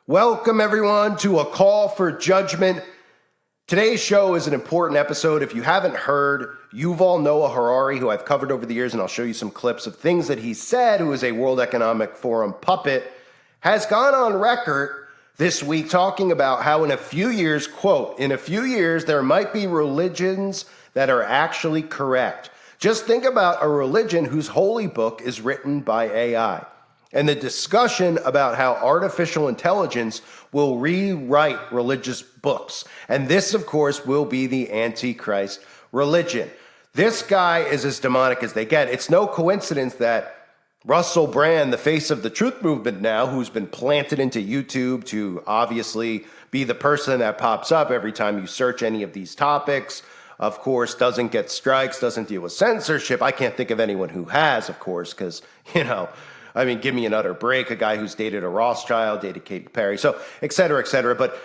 Welcome, everyone, to A Call for Judgment. Today's show is an important episode. If you haven't heard, Yuval Noah Harari, who I've covered over the years, and I'll show you some clips of things that he said, who is a World Economic Forum puppet, has gone on record this week talking about how in a few years, quote, in a few years, there might be religions that are actually correct. Just think about a religion whose holy book is written by AI. And the discussion about how artificial intelligence will rewrite religious books. And this, of course, will be the Antichrist religion. This guy is as demonic as they get. It's no coincidence that Russell Brand, the face of the truth movement now, who's been planted into YouTube to obviously be the person that pops up every time you search any of these topics, of course, doesn't get strikes, doesn't deal with censorship. I can't think of anyone who has, of course, because, I mean, give me another break. A guy who's dated a Rothschild, dated Katy Perry, so et cetera, et cetera. But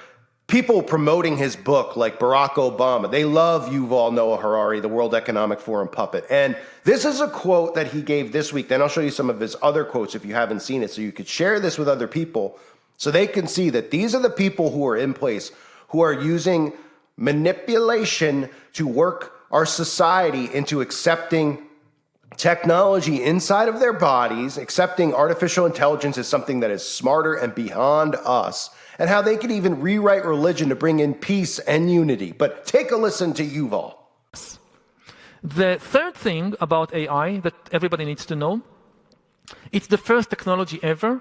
people promoting his book like Barack Obama, they love Yuval Noah Harari, the World Economic Forum puppet. And this is a quote that he gave this week. Then I'll show you some of his other quotes if you haven't seen it, so you could share this with other people so they can see that these are the people who are in place, who are using manipulation to work our society into accepting technology inside of their bodies, accepting artificial intelligence as something that is smarter and beyond us, and how they can even rewrite religion to bring in peace and unity. But take a listen to Yuval. The third thing about AI that everybody needs to know, it's the first technology ever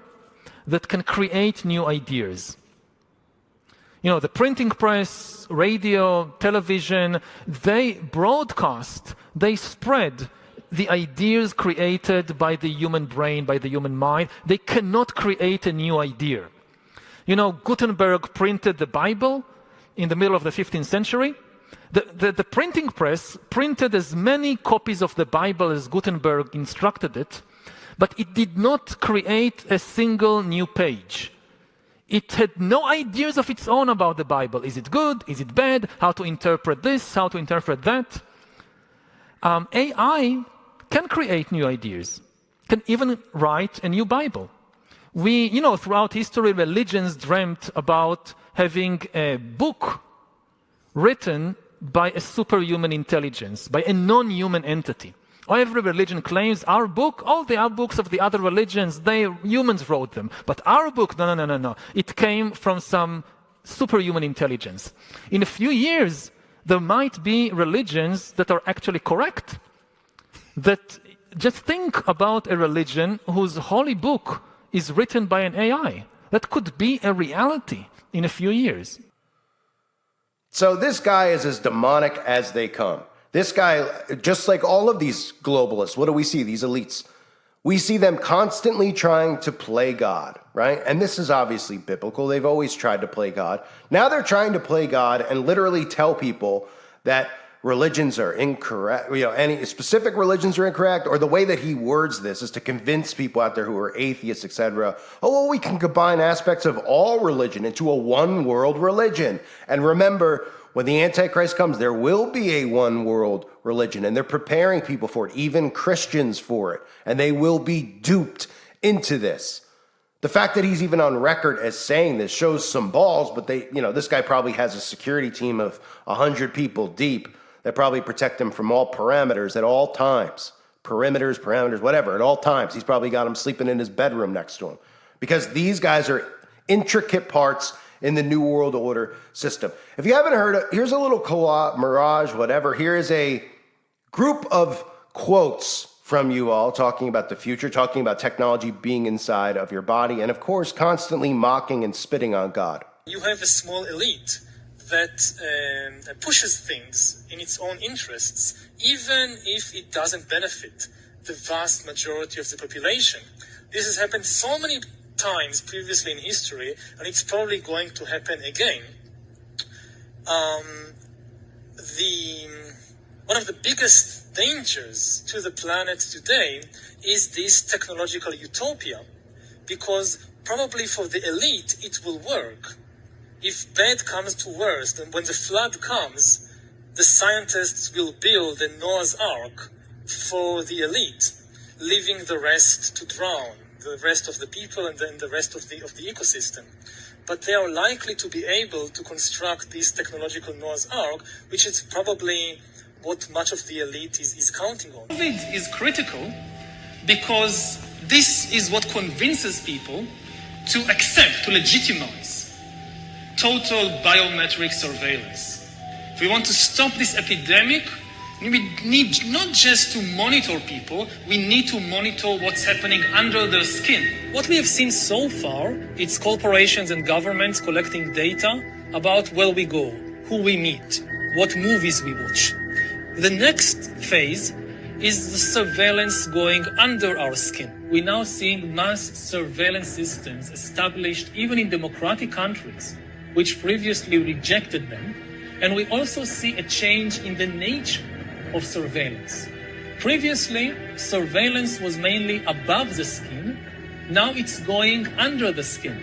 that can create new ideas. The printing press, radio, television, they broadcast, they spread the ideas created by the human brain, by the human mind. They cannot create a new idea. Gutenberg printed the Bible in the middle of the 15th century. The printing press printed as many copies of the Bible as Gutenberg instructed it, but it did not create a single new page. It had no ideas of its own about the Bible. Is it good? Is it bad? How to interpret this? How to interpret that? AI can create new ideas, can even write a new Bible. Throughout history, religions dreamt about having a book written by a superhuman intelligence, by a non-human entity. Every religion claims our book, all the other books of the other religions, humans wrote them. But our book, no. It came from some superhuman intelligence. In a few years, there might be religions that are actually correct. Just think about a religion whose holy book is written by an AI. That could be a reality in a few years. So this guy is as demonic as they come. This guy, just like all of these globalists, what do we see? These elites. We see them constantly trying to play God, right? And this is obviously biblical. They've always tried to play God. Now they're trying to play God and literally tell people that religions are incorrect, any specific religions are incorrect, or the way that he words this is to convince people out there who are atheists, etc. We can combine aspects of all religion into a one world religion. And remember, when the Antichrist comes, there will be a one world religion, and they're preparing people for it, even Christians for it, and they will be duped into this. The fact that he's even on record as saying this shows some balls, but this guy probably has a security team of 100 people deep that probably protect him from all parameters at all times. Parameters, whatever, at all times. He's probably got him sleeping in his bedroom next to him. Because these guys are intricate parts in the New World Order system. If you haven't heard it, here's a little mirage, whatever. Here is a group of quotes from you all talking about the future, talking about technology being inside of your body, and of course, constantly mocking and spitting on God. You have a small elite that pushes things in its own interests, even if it doesn't benefit the vast majority of the population. This has happened so many times previously in history, and it's probably going to happen again. One of the biggest dangers to the planet today is this technological utopia, because probably for the elite it will work. If bad comes to worst, and when the flood comes, the scientists will build a Noah's Ark for the elite, leaving the rest to drown, the rest of the people and then the rest of the ecosystem. but they are likely to be able to construct this technological Noah's Ark, which is probably what much of the elite is counting on. COVID is critical because this is what convinces people to accept, to legitimize total biometric surveillance. If we want to stop this epidemic, we need not just to monitor people, we need to monitor what's happening under their skin. What we have seen so far, it's corporations and governments collecting data about where we go, who we meet, what movies we watch. The next phase is the surveillance going under our skin. We're now seeing mass surveillance systems established even in democratic countries, which previously rejected them. And we also see a change in the nature of surveillance. Previously, surveillance was mainly above the skin. Now it's going under the skin.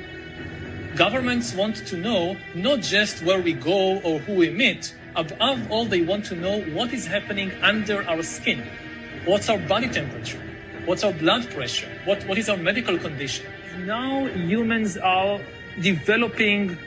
Governments want to know not just where we go or who we meet. Above all, they want to know what is happening under our skin. What's our body temperature? What's our blood pressure? What is our medical condition? Now humans are developing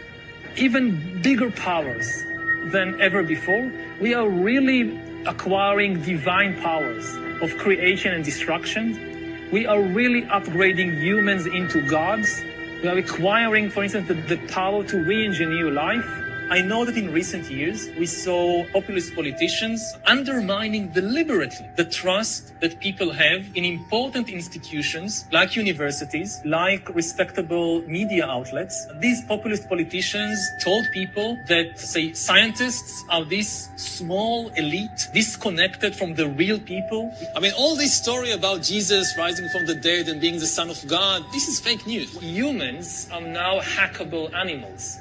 even bigger powers than ever before. We are really acquiring divine powers of creation and destruction. We are really upgrading humans into gods. We are acquiring, for instance, the power to re-engineer life. I know that in recent years, we saw populist politicians undermining deliberately the trust that people have in important institutions like universities, like respectable media outlets. These populist politicians told people that, say, scientists are this small elite, disconnected from the real people. I mean, all this story about Jesus rising from the dead and being the Son of God, this is fake news. Humans are now hackable animals.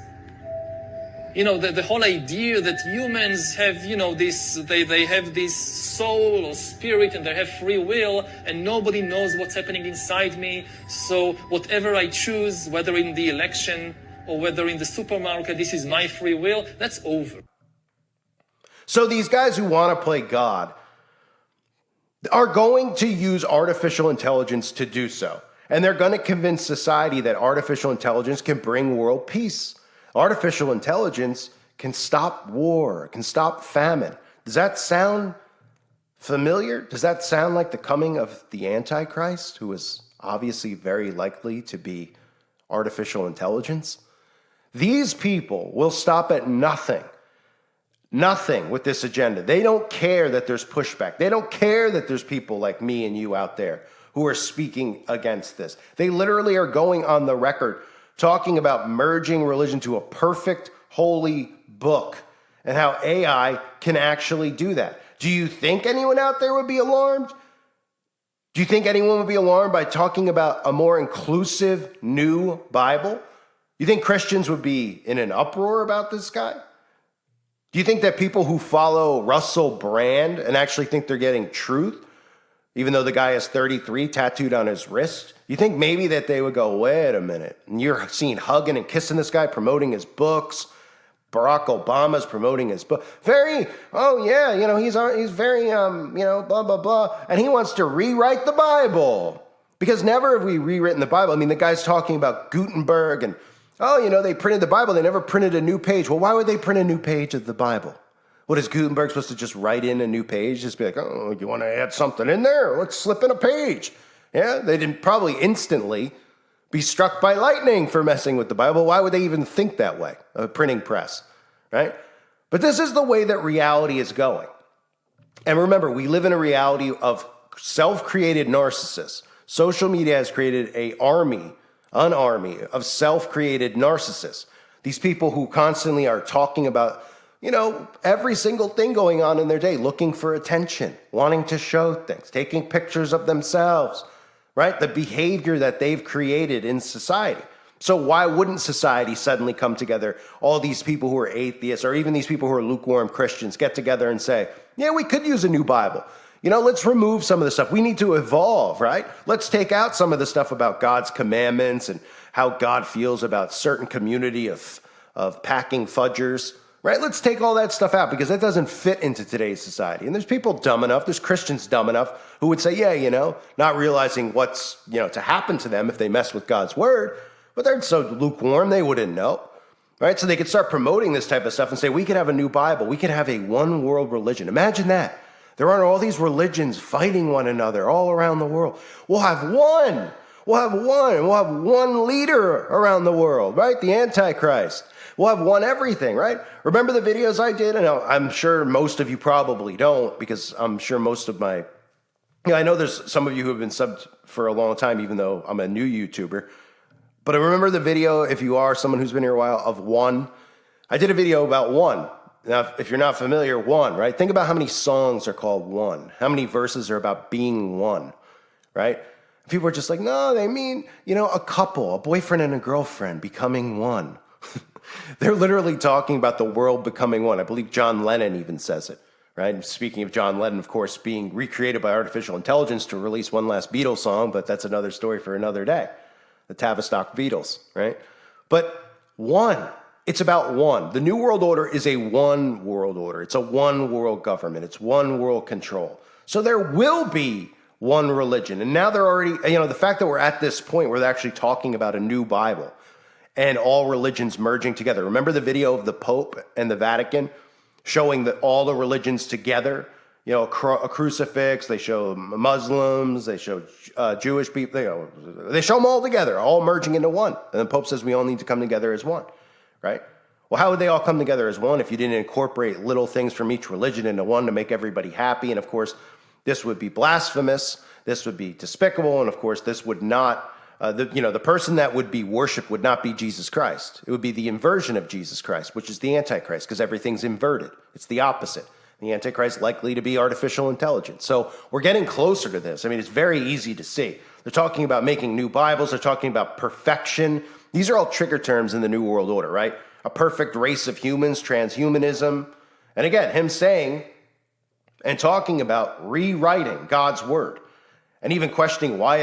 You know, the whole idea that humans have, you know, they have this soul or spirit and they have free will and nobody knows what's happening inside me. So whatever I choose, whether in the election or whether in the supermarket, this is my free will, that's over. So these guys who want to play God are going to use artificial intelligence to do so. And they're going to convince society that artificial intelligence can bring world peace. Artificial intelligence can stop war, can stop famine. Does that sound familiar? Does that sound like the coming of the Antichrist, who is obviously very likely to be artificial intelligence? These people will stop at nothing with this agenda. They don't care that there's pushback. They don't care that there's people like me and you out there who are speaking against this. They literally are going on the record talking about merging religion to a perfect, holy book and how AI can actually do that. Do you think anyone out there would be alarmed? Do you think anyone would be alarmed by talking about a more inclusive new Bible? You think Christians would be in an uproar about this guy? Do you think that people who follow Russell Brand and actually think they're getting truth, even though the guy has 33 tattooed on his wrist, you think maybe that they would go, wait a minute, and you're seen hugging and kissing this guy, promoting his books. Barack Obama's promoting his book. He's very, blah, blah, blah. And he wants to rewrite the Bible. Because never have we rewritten the Bible. I mean, the guy's talking about Gutenberg and, they printed the Bible. They never printed a new page. Well, why would they print a new page of the Bible? What, is Gutenberg supposed to just write in a new page? Just be like, oh, you want to add something in there? Let's slip in a page. Yeah, they didn't probably instantly be struck by lightning for messing with the Bible. Why would they even think that way? A printing press, right? But this is the way that reality is going. And remember, we live in a reality of self-created narcissists. Social media has created an army of self-created narcissists. These people who constantly are talking about every single thing going on in their day, looking for attention, wanting to show things, taking pictures of themselves, right? The behavior that they've created in society. So why wouldn't society suddenly come together? All these people who are atheists or even these people who are lukewarm Christians get together and say, yeah, we could use a new Bible. Let's remove some of the stuff. We need to evolve, right? Let's take out some of the stuff about God's commandments and how God feels about certain community of packing fudgers. Right? Let's take all that stuff out because that doesn't fit into today's society. And there's people dumb enough, there's Christians dumb enough who would say, not realizing what's, to happen to them if they mess with God's word. But they're so lukewarm, they wouldn't know. Right? So they could start promoting this type of stuff and say, we could have a new Bible. We could have a one world religion. Imagine that. There aren't all these religions fighting one another all around the world. We'll have one. We'll have one. We'll have one leader around the world, right? The Antichrist. We'll have one everything, right? Remember the videos I did? And I'm sure most of you probably don't, because I'm sure most of my, I know there's some of you who have been subbed for a long time, even though I'm a new YouTuber. But I remember the video, if you are someone who's been here a while, of one. I did a video about one. Now, if you're not familiar, one, right? Think about how many songs are called one. How many verses are about being one, right? People are just like, no, they mean, a couple, a boyfriend and a girlfriend becoming one. They're literally talking about the world becoming one. I believe John Lennon even says it, right? Speaking of John Lennon, of course, being recreated by artificial intelligence to release one last Beatles song, but that's another story for another day. The Tavistock Beatles, right? But one, it's about one. The New World Order is a one world order. It's a one world government. It's one world control. So there will be one religion. And now they're already, the fact that we're at this point where they're actually talking about a new Bible and all religions merging together. Remember the video of the Pope and the Vatican showing that all the religions together, a crucifix, they show Muslims, they show Jewish people, they show them all together, all merging into one. And the Pope says we all need to come together as one, right? Well, how would they all come together as one if you didn't incorporate little things from each religion into one to make everybody happy? And of course, this would be blasphemous, this would be despicable, and of course, this would not, the person that would be worshipped would not be Jesus Christ. It would be the inversion of Jesus Christ, which is the Antichrist, because everything's inverted. It's the opposite. The Antichrist likely to be artificial intelligence. So we're getting closer to this. I mean, it's very easy to see. They're talking about making new Bibles. They're talking about perfection. These are all trigger terms in the New World Order, right? A perfect race of humans, transhumanism. And again, him saying and talking about rewriting God's word and even questioning why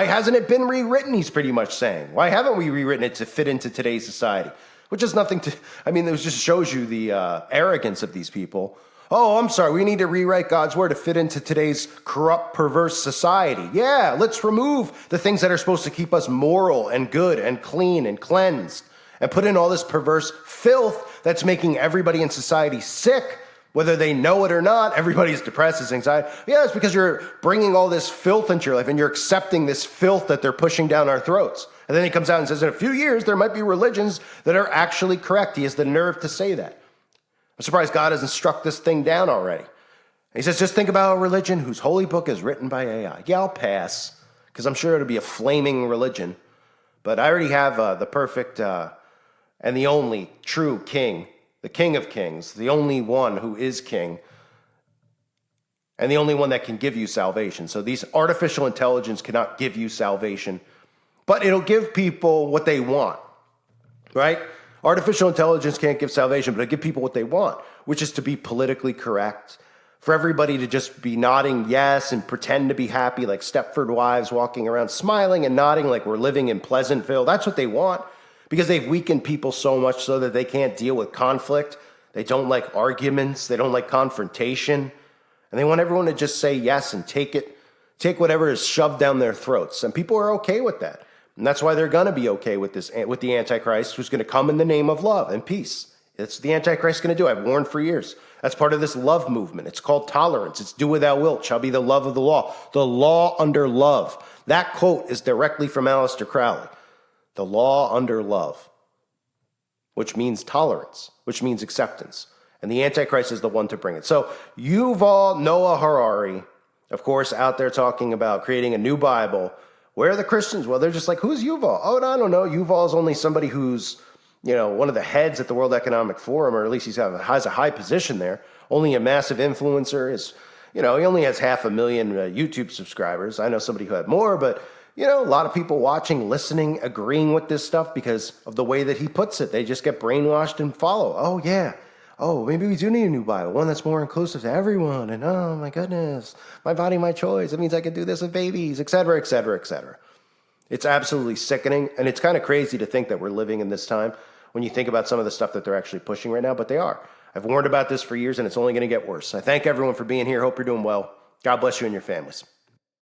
hasn't it been rewritten, he's pretty much saying. Why haven't we rewritten it to fit into today's society? Which is nothing to, it just shows you the arrogance of these people. Oh, I'm sorry, we need to rewrite God's word to fit into today's corrupt, perverse society. Yeah, let's remove the things that are supposed to keep us moral and good and clean and cleansed and put in all this perverse filth that's making everybody in society sick, whether they know it or not. Everybody's depressed, it's anxiety. Yeah, it's because you're bringing all this filth into your life and you're accepting this filth that they're pushing down our throats. And then he comes out and says, in a few years, there might be religions that are actually correct. He has the nerve to say that. I'm surprised God hasn't struck this thing down already. And he says, just think about a religion whose holy book is written by AI. Yeah, I'll pass, because I'm sure it'll be a flaming religion. But I already have the perfect and the only true king, the King of Kings, the only one who is king, and the only one that can give you salvation. So these artificial intelligence cannot give you salvation, but it'll give people what they want, right? Artificial intelligence can't give salvation, but it'll give people what they want, which is to be politically correct, for everybody to just be nodding yes and pretend to be happy like Stepford wives walking around smiling and nodding like we're living in Pleasantville. That's what they want, because they've weakened people so much so that they can't deal with conflict. They don't like arguments. They don't like confrontation. And they want everyone to just say yes and take whatever is shoved down their throats. And people are okay with that. And that's why they're going to be okay with this, with the Antichrist, who's going to come in the name of love and peace. It's the Antichrist going to do. I've warned for years. That's part of this love movement. It's called tolerance. It's do without wilt shall be the love of the law. The law under love. That quote is directly from Aleister Crowley. The law under love, which means tolerance, which means acceptance. And the Antichrist is the one to bring it. So Yuval Noah Harari, of course, out there talking about creating a new Bible. Where are the Christians? Well, they're just like, who's Yuval? Oh, no, I don't know. Yuval is only somebody who's, one of the heads at the World Economic Forum, or at least has a high position there. Only a massive influencer. He only has 500,000 YouTube subscribers. I know somebody who had more, but, a lot of people watching, listening, agreeing with this stuff because of the way that he puts it. They just get brainwashed and follow. Oh, yeah. Oh, maybe we do need a new Bible, one that's more inclusive to everyone. And oh my goodness, my body, my choice. It means I can do this with babies, et cetera, et cetera, et cetera. It's absolutely sickening. And it's kind of crazy to think that we're living in this time when you think about some of the stuff that they're actually pushing right now, but they are. I've warned about this for years and it's only going to get worse. I thank everyone for being here. Hope you're doing well. God bless you and your families.